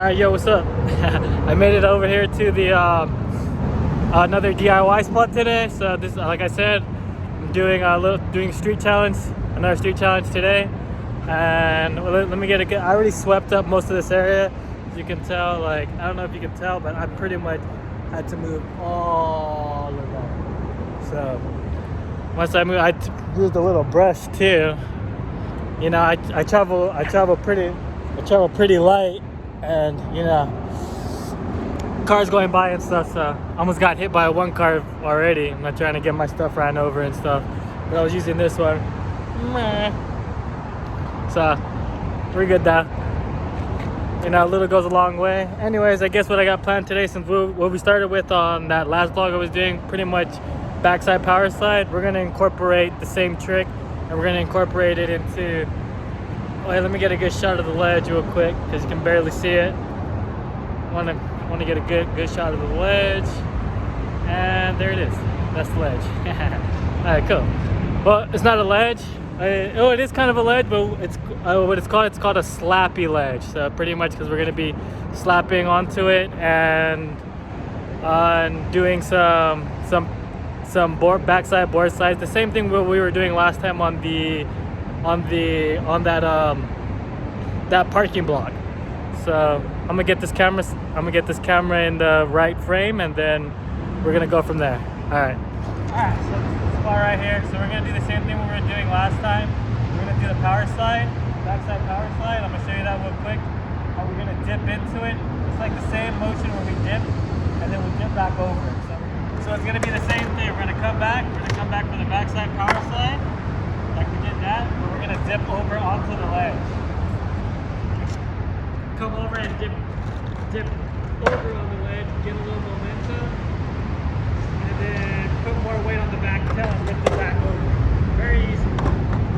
Alright, yo, what's up? I made it over here to the another DIY spot today. So this, like I said, I'm doing doing street challenge, another street challenge today. And let me get I already swept up most of this area. As you can tell, like, I don't know if you can tell, but I pretty much had to move all of that. So once I move, I used a little brush too. You know, I travel pretty light. And you know, cars going by and stuff, so I almost got hit by one car already. I'm not trying to get my stuff ran over and stuff, but I was using this one. So we're good though. You know, a little goes a long way. Anyways, I guess what I got planned today, since what we started with on that last vlog I was doing, pretty much backside power slide, we're gonna incorporate the same trick, and we're gonna incorporate it into. Wait, let me get a good shot of the ledge real quick, because you can barely see it. Want to get a good shot of the ledge, and there it is. That's the ledge. All right, cool. Well, it's not a ledge. It is kind of a ledge, but it's what it's called. It's called a slappy ledge. So pretty much because we're gonna be slapping onto it and doing some backside board slides. The same thing we were doing last time on that parking block. So I'm gonna get this camera in the right frame, and then we're gonna go from there. All right, so this is the spot right here. So we're gonna do the same thing we were doing last time. We're gonna do the power slide, backside power slide. I'm gonna show you that real quick, how we're gonna dip into it. It's like the same motion where we dip and then we dip back over. So it's gonna be the same thing. We're gonna come back for the backside power slide, like we did that, but we're gonna dip over onto the ledge. Come over and dip over on the ledge, get a little momentum, and then put more weight on the back tail and lift it back over. Very easy.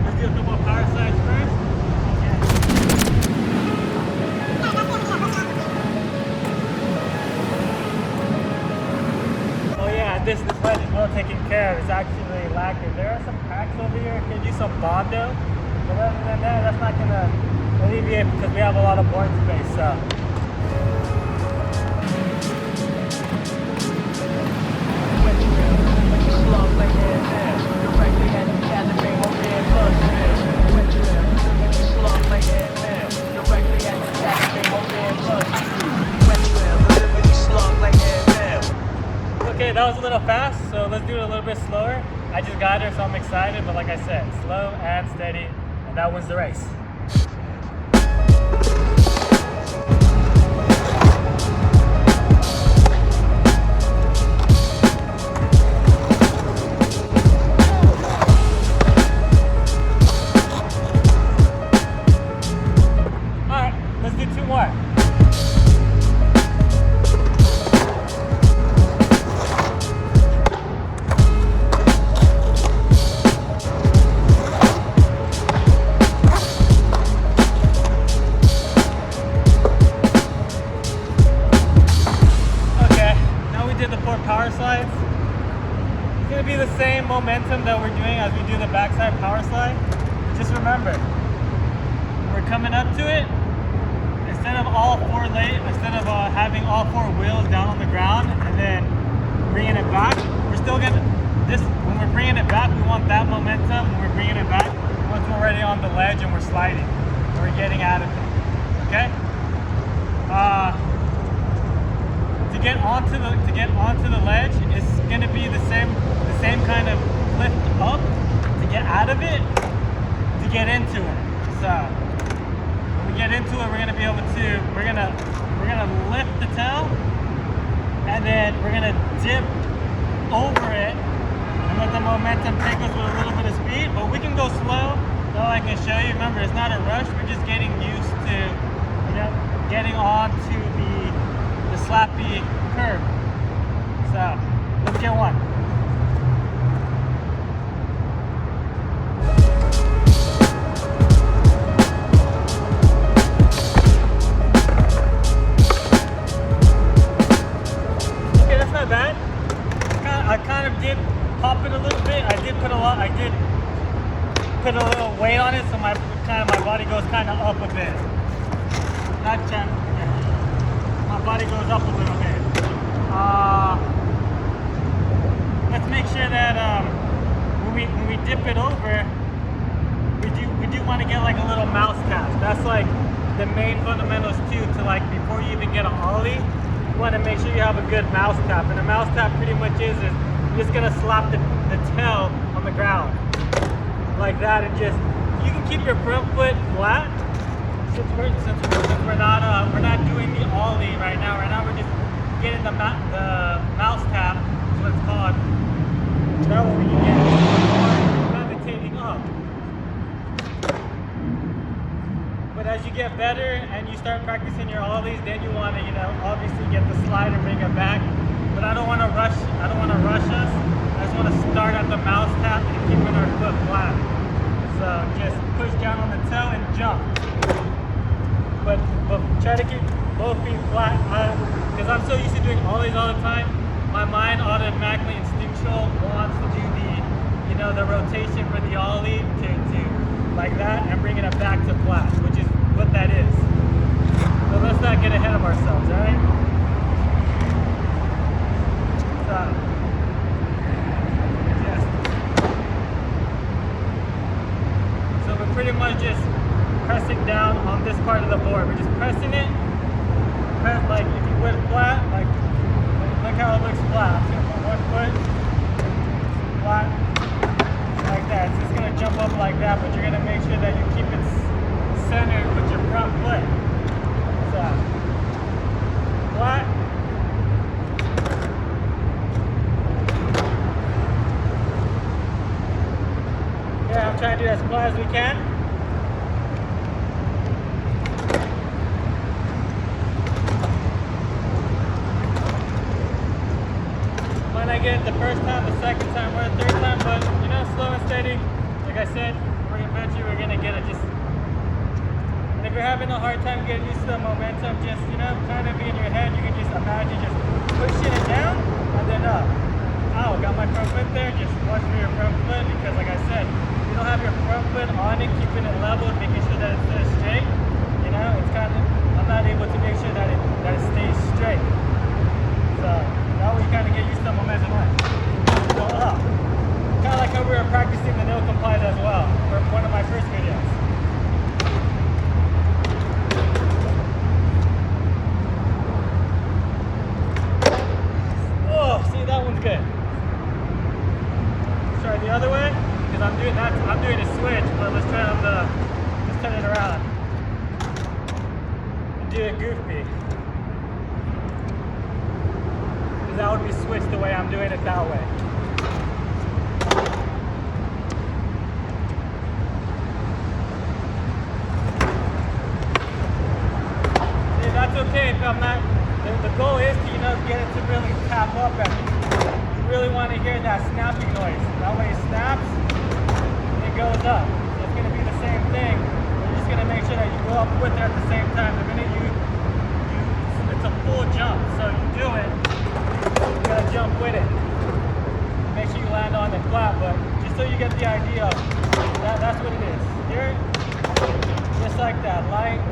Let's do a couple of power slides first. Oh yeah, this ledge is well taken care of. It's actually lacquered. There are some cracks over here. Could use some Bondo, but other than that, that's not gonna alleviate because we have a lot of board space. So. Okay, that was a little fast, so let's do it a little bit slower. I just got here, so I'm excited, but like I said, slow and steady, and that wins the race. Alright, let's do two more. Power slides. It's going to be the same momentum that we're doing as we do the backside power slide. Just remember, when we're coming up to it, instead of having all four wheels down on the ground and then bringing it back, when we're bringing it back, we want that momentum. When we're bringing it back, once we're already on the ledge and we're sliding, we're getting out of it. Okay? To get onto the ledge, it's gonna be the same kind of lift up to get out of it, to get into it. So when we get into it, we're gonna lift the tail, and then we're gonna dip over it and let the momentum take us with a little bit of speed. But we can go slow. So I can show you. Remember, it's not a rush. We're just getting used to, getting onto the slappy curve. So let's get one. Okay, that's not bad. I kind of did pop it a little bit. I did put a little weight on it, so my body goes kind of up a bit. Not 10. body goes up a little bit. Let's make sure that when we dip it over, we do want to get like a little mouse tap. That's like the main fundamentals too. To like before you even get an ollie, you want to make sure you have a good mouse tap. And a mouse tap pretty much is you're just gonna slap the tail on the ground like that, and just you can keep your front foot flat. Since we're not doing the ollie right now. Right now we're just getting the mouse tap. Is what it's called. That way we can get gravitating up. But as you get better and you start practicing your ollies, then you want to, obviously get the slide and bring it back. But I don't want to rush. I don't want to rush us. I just want to start at the mouse tap and keeping our foot flat. So just push down on the toe and jump. But try to keep both feet flat. Because I'm so used to doing ollies all the time, my mind automatically instinctual wants to do the rotation for the ollie to like that and bringing it back to flat, which is what that is. So let's not get ahead of ourselves, all right? So we're pretty much just pressing down on this part of the board. We're just pressing it. Press like if you would flat, like look how it looks flat. I'm just gonna put one foot flat like that. It's just gonna jump up like that, but you're gonna make sure that you keep it centered with your front foot. So flat. Yeah, I'm trying to do as flat as we can. Might not get it the first time, the second time, or the third time, but slow and steady. Like I said, eventually we're gonna get it. And if you're having a hard time getting used to the momentum, just kind of be in your head. You can just imagine just pushing it down and then up. Ow, got my front foot there. Just watch for your front foot, because like I said, you don't have your front foot on it, keeping it level, making sure that it's straight. It's kind of, I'm not able to make sure that it stays straight. So now we kind of get used to the momentum on. Go up. Kind of like how we were practicing the no complies as well for one of my first videos. Oh, see, that one's good. Let's try the other way, because I'm doing a switch, but let's turn it around and do a goofy. Because that would be switched the way I'm doing it that way. That's okay if I'm not, the goal is to, get it to really tap up at me. You really want to hear that snapping noise. That way it snaps, and it goes up. So it's going to be the same thing. You're just going to make sure that you go up with it at the same time. The minute it's a full jump. So you do it, you got to jump with it. Make sure you land on it flat, but just so you get the idea of that's what it is. Here, just like that, light,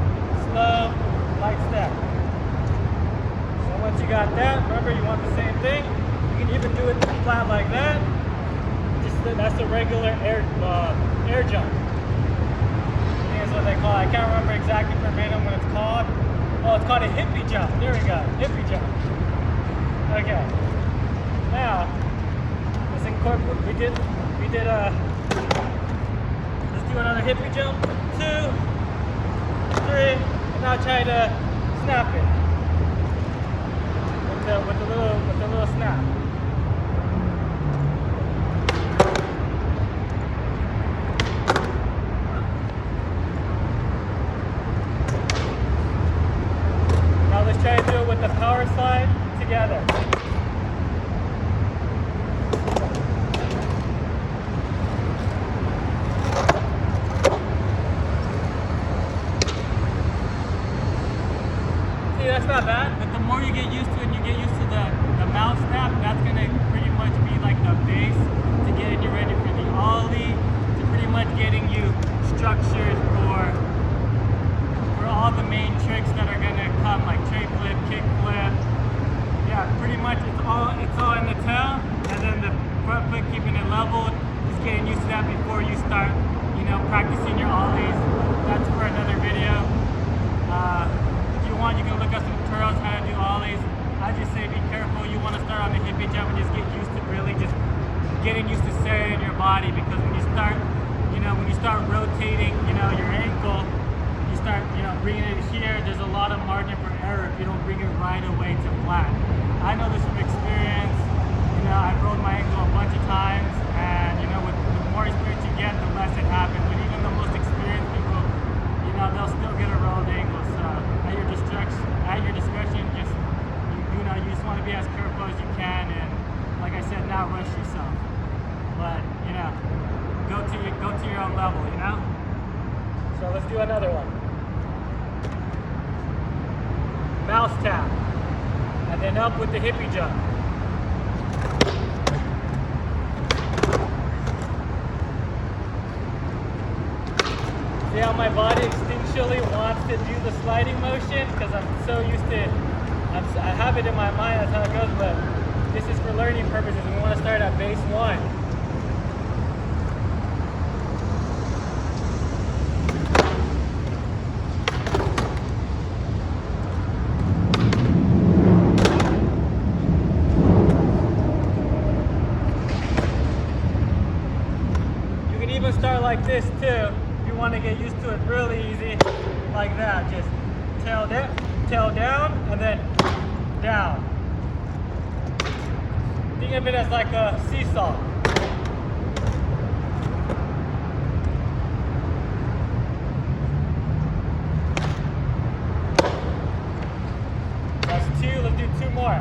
slow, light step. So once you got that, remember you want the same thing. You can even do it flat like that. That's a regular air jump. I think that's what they call it. I can't remember exactly verbatim what it's called. Oh, it's called a hippie jump. There we go, hippie jump. Okay. Now let's incorporate. We did let's do another hippie jump. 2, 3. Now try to snap it with the little snap. Now let's try to do it with the power slide together. That's not bad, but the more you get used to it and you get used to the mouse tap, that's going to pretty much be like the base to getting you ready for the ollie, to pretty much getting you structured for all the main tricks that are going to come, like tray flip, kick flip, go look up some tutorials how to do ollies. I just say be careful. You want to start on the hippie jump and just get used to really just getting used to setting your body, because when you start, when you start rotating, your ankle, you start, bringing it here, there's a lot of margin for error if you don't bring it right away to flat. I know this from experience. I've rolled my ankle a bunch of times, and with the more experience you get, the less it happens. But even the most experienced people, they'll still get a rolled ankle. So at your discretion, just you just want to be as careful as you can, and like I said, not rush yourself. But go to your own level. So let's do another one. Mouse tap, and then up with the hippie jump. See how my body instinctually wants to do the sliding motion, because I'm so used to it. I have it in my mind, that's how it goes, but this is for learning purposes. We want to start at base 1. You can even start like this too. Want to get used to it really easy, like that. Just tail down, and then down. Think of it as like a seesaw. That's 2. Let's do 2 more.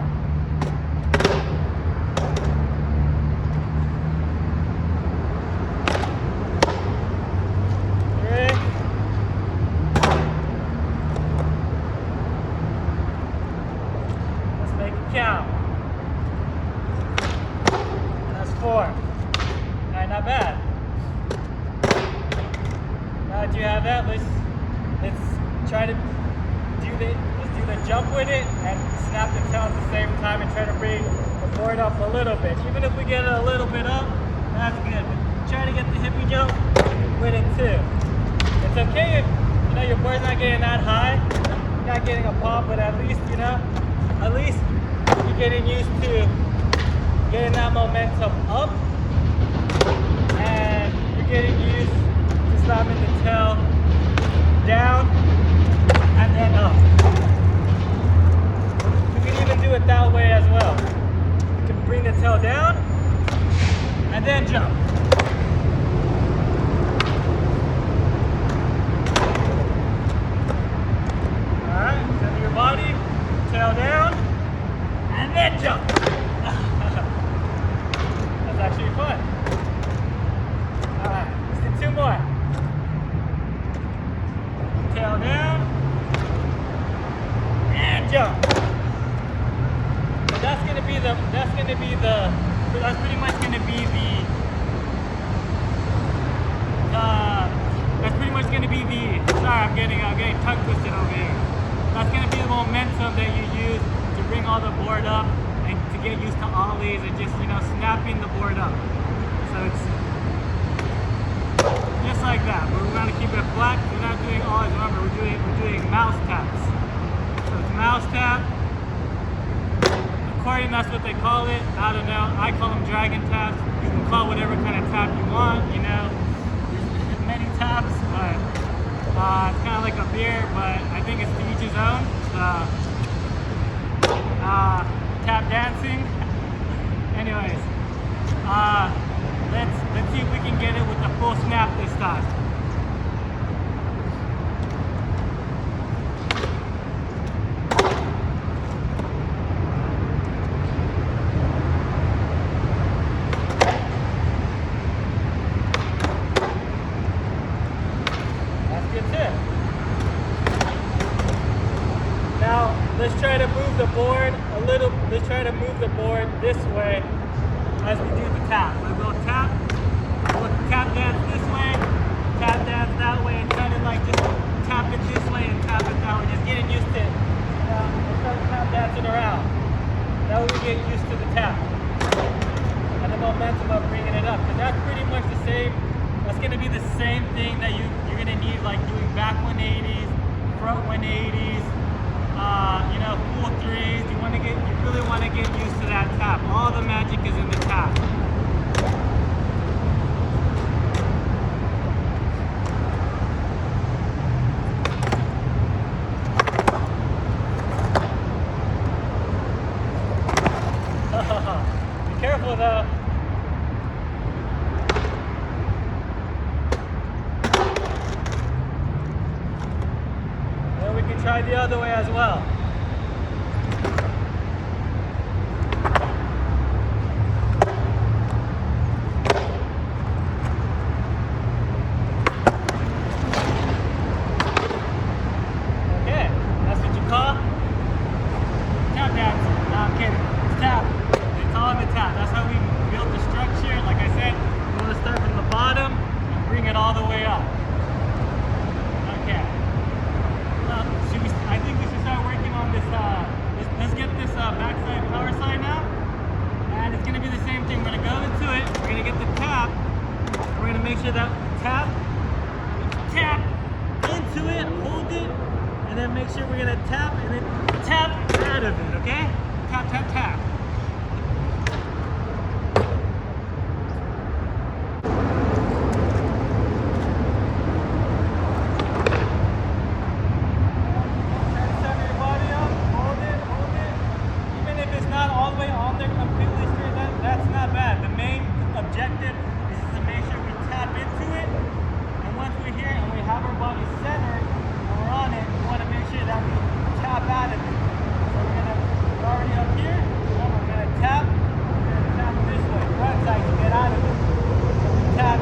4. Alright, not bad. Now that you have that, let's try to do the jump with it and snap the tail at the same time, and try to bring the board up a little bit. Even if we get it a little bit up, that's good. But try to get the hippie jump with it too. It's okay if your board's not getting that high, you're not getting a pop, but at least you're getting used to getting that momentum up, and you're getting used to slapping the tail down and then up. You can even do it that way as well. You can bring the tail down and then jump. Alright, center your body, tail down, and then jump. Actually fun. Alright, let's do 2 more. Tail down and jump. So that's pretty much gonna be the sorry, I'm getting tongue twisted over here. That's gonna be the momentum that you use to bring all the board up and to get used to ollies and just snapping the board up. So it's just like that. But we're gonna keep it flat. We're not doing ollies. Remember, we're doing mouse taps. So it's mouse tap. According, that's what they call it. I don't know. I call them dragon taps. You can call whatever kind of tap you want. There's many taps, but it's kind of like a beer. But I think it's to each his own. Tap dancing. Anyways, let's see if we can get it with the full snap this time. That's good too. Now let's try to move the board a little. Let's try to move the board this way as we do the tap. We'll tap dance this way, tap dance that way, and kind of like just tap it this way and tap it that way. Just getting used to it. We'll start tap dancing around. That way we get used to the tap and the momentum of bringing it up, because that's pretty much the same. That's going to be the same thing that you're going to need, like doing back 180s, front 180s. full threes. You really want to get used to that tap. All the magic is in the tap. Be careful though. Then we can try the other way as well. All the way up. Okay. I think we should start working on this. Let's get this backside power slide now. And it's going to be the same thing. We're going to go into it. We're going to get the tap. We're going to make sure that tap into it, hold it, and then make sure we're going to tap and then tap out of it. Okay? Tap, tap, tap. Objective is to make sure we tap into it, and once we're here and we have our body centered and we're on it, we want to make sure that we tap out of it. So we're already up here, and we're going to tap this way, front side to get out of it. So we tap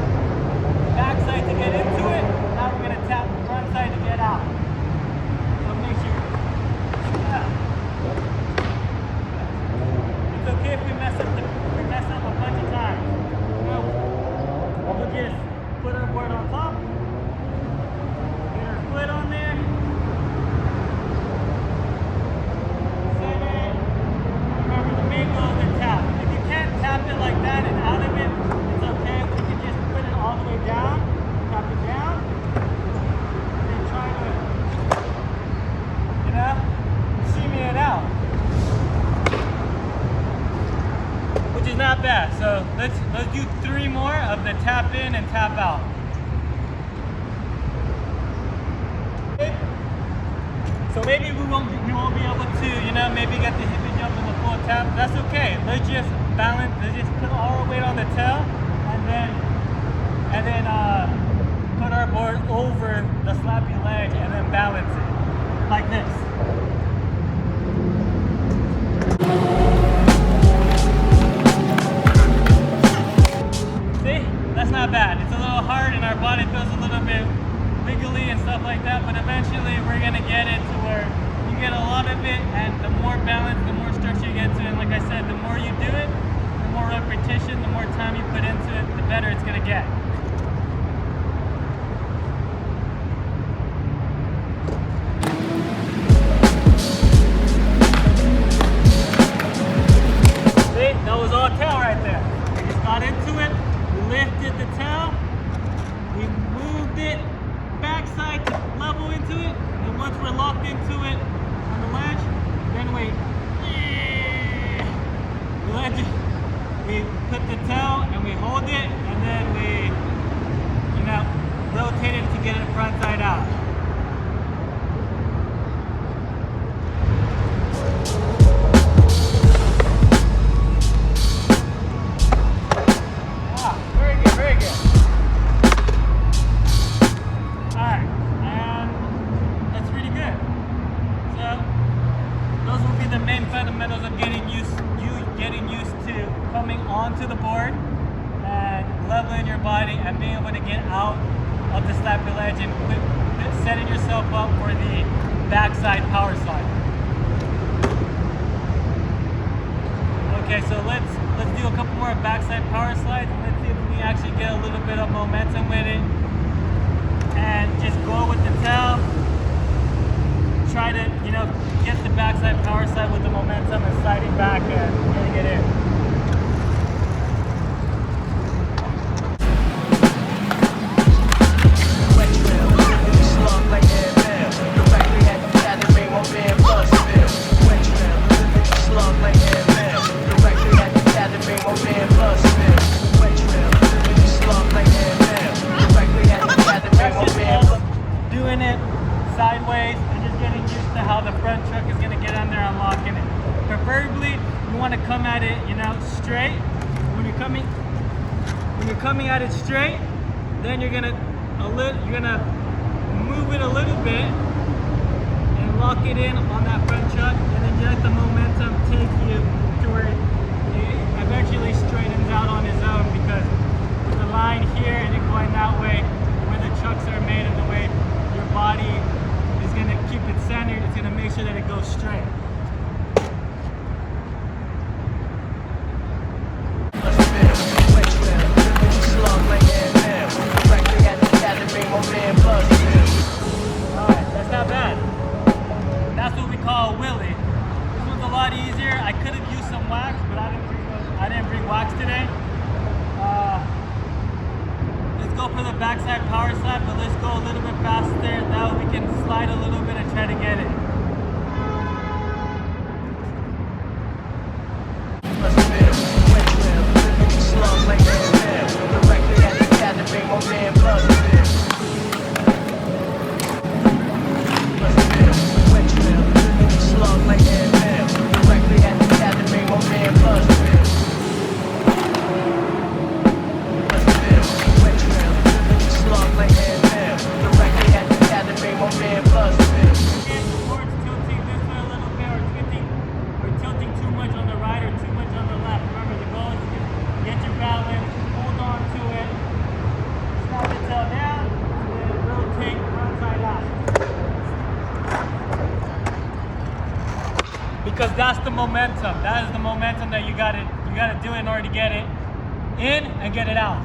back side to get into it, now we're going to tap front side to get out. So make sure. It's okay if we mess up a bunch of times. We'll just put our board on top, get our foot on there, set it. Remember, the main goal is to tap. If you can't tap it like that and out of it, it's okay. We can just put it all the way down, tap it down, and then try to, shimmy it out. Which is not bad. So let's do 3 more of the tap in and tap out. Okay. So maybe we won't be able to, maybe get the hippie jump in the full tap. That's okay. Let's just balance. Let's just put all our weight on the tail, and then put our board over the slappy leg, and then balance it like this. That's not bad. It's a little hard and our body feels a little bit wiggly and stuff like that, but eventually we're going to get it to where you get a lot of it, and the more balance, the more structure you get to it. And like I said, the more you do it, the more repetition, the more time you put into it, the better it's going to get. See? That was all tail right there. We just got into it. Lifted the tail, we moved it backside to level into it, and once we're locked into it on the ledge, then we put the tail and we hold it, and then we rotate it to get it front side out. Fundamentals of getting used to coming onto the board and leveling your body and being able to get out of the slappy ledge and setting yourself up for the backside power slide. Okay, so let's do a couple more backside power slides, and let's see if we can actually get a little bit of momentum with it and just go with the tail. Try to, get the backside power slide with the momentum and sliding back and getting it in. Like air mail. The fact we had to gather, won't be preferably you want to come at it, you know, straight. When you're coming at it straight, then you're gonna move it a little bit and lock it in on that front chuck, and then you let the momentum take you to where it eventually straightens out on its own, because with the line here and it going that way, where the chucks are made and the way your body is going to keep it centered, it's going to make sure that it goes straight. Alright, that's not bad. That's what we call a wheelie. This one's a lot easier. I could have used some wax, but I didn't bring wax today. Let's go for the backside power slide, but let's go a little bit faster. Now we can slide a little bit and try to get it. Because that's the momentum. That is the momentum that you gotta do in order to get it in and get it out.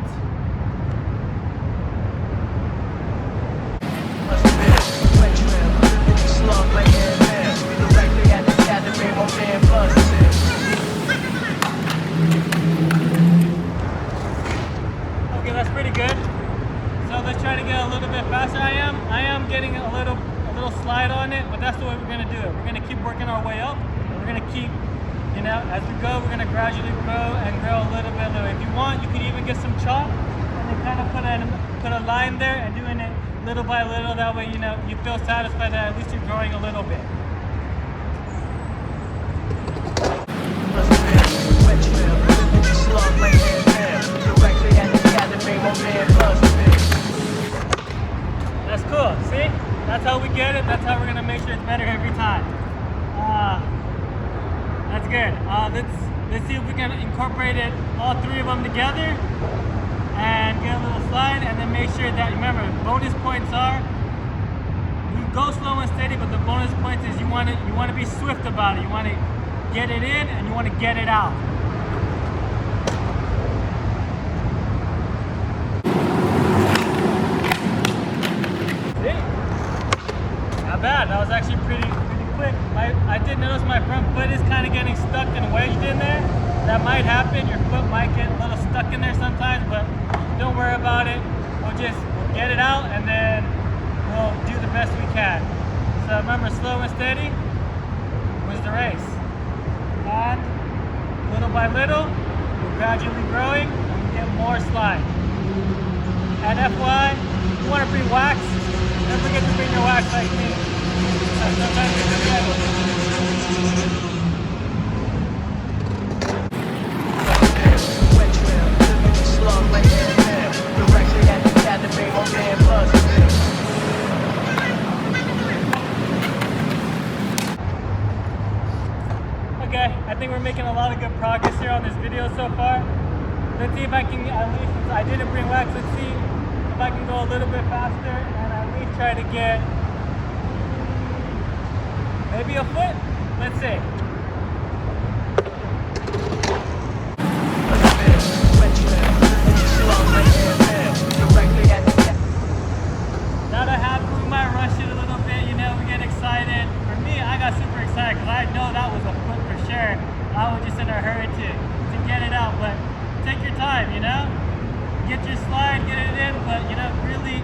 Okay, that's pretty good. So let's try to get a little bit faster. I am getting a little slide on it, but that's the way we're gonna do it. We're gonna keep working our way up. We're gonna keep, you know, as we go, we're gonna gradually grow and grow a little bit. If you want, you could even get some chalk and then kind of put a line there and doing it little by little. That way, you know, you feel satisfied that at least you're growing a little bit. That's cool. See? That's how we get it. That's how we're gonna make sure it's better every time. That's good. Let's see if we can incorporate it, all three of them together, and get a little slide, and then make sure that, remember, bonus points are, you go slow and steady, but the bonus points is you want to be swift about it. You want to get it in and you want to get it out. See? Not bad. That was actually pretty quick. I did notice my front foot is kind of getting stuck and wedged in there. That might happen. Your foot might get a little stuck in there sometimes, but don't worry about it. We'll get it out, and then we'll do the best we can. So remember, slow and steady was the race. And little by little, we're gradually growing, and we get more slide. And FYI, if you want to bring wax, don't forget to bring your wax like me. Sometimes you forget. Okay, I think we're making a lot of good progress here on this video so far. Let's see if I can, at least since I didn't bring wax, let's see if I can go a little bit faster and at least try to get maybe a foot. Let's see. Not a happy, we might rush it a little bit, you know, we get excited. For me, I got super excited because I know that was a foot for sure. I was just in a hurry to get it out, but take your time, you know? Get your slide, get it in, but, you know, really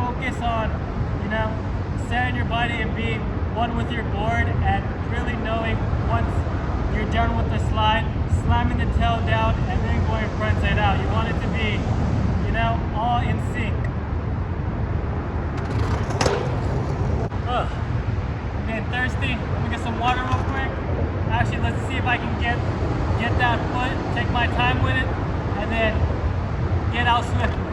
focus on, you know, setting your body and being one with your board, and really knowing once you're done with the slide, slamming the tail down and then going front side out. You want it to be, you know, all in sync. Oh, I'm getting thirsty. Let me get some water real quick. Actually, if I can get that foot, take my time with it, and then get out swiftly.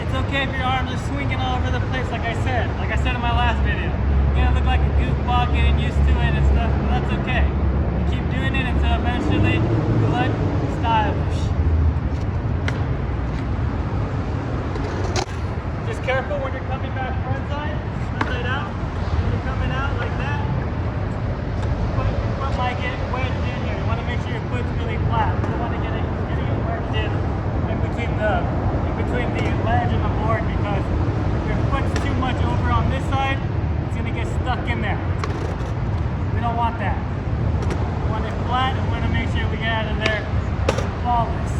It's okay if your arms are swinging all over the place, like I said in my last video. You're gonna look like a goofball getting used to it and stuff, but that's okay. You keep doing it until eventually you look stylish. Just careful when you're coming back front side out. When you're coming out like that, your foot might get wedged in here. You want to make sure your foot's really flat. You don't want to get it wedged in between the ledge and the board, because if your foot's too much over on this side, it's going to get stuck in there. We don't want that. We want it flat, and we want to make sure we get out of there flawless.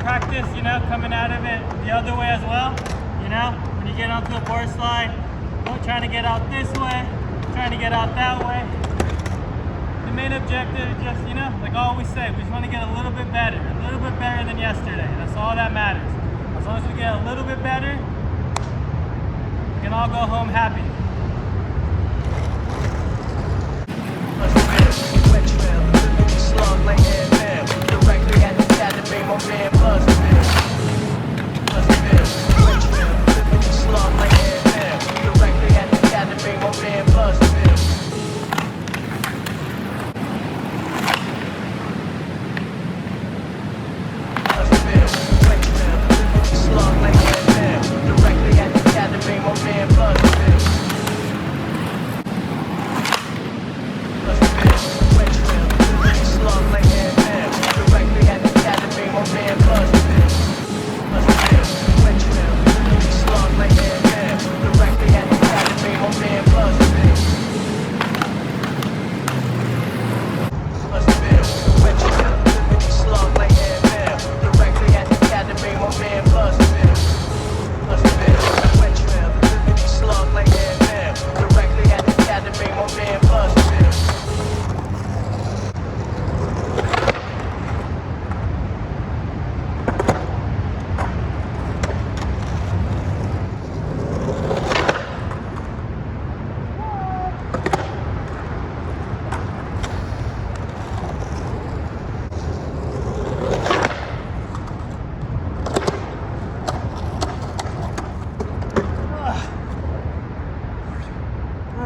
Practice, coming out of it the other way as well. When you get onto a board slide, trying to get out this way, trying to get out that way. The main objective is just, like I always say, we just want to get a little bit better than yesterday. That's all that matters. As long as we get a little bit better, we can all go home happy. Like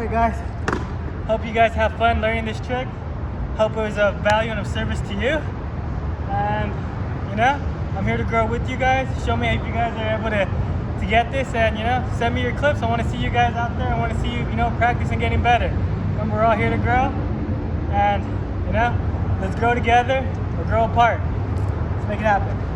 right, guys. Hope you guys have fun learning this trick. Hope it was of value and of service to you. And you know, I'm here to grow with you guys. Show me if you guys are able to get this, and you know, send me your clips. I want to see you guys out there. I want to see you, you know, practice and getting better. Remember, we're all here to grow, and you know, let's grow together or grow apart. Let's make it happen.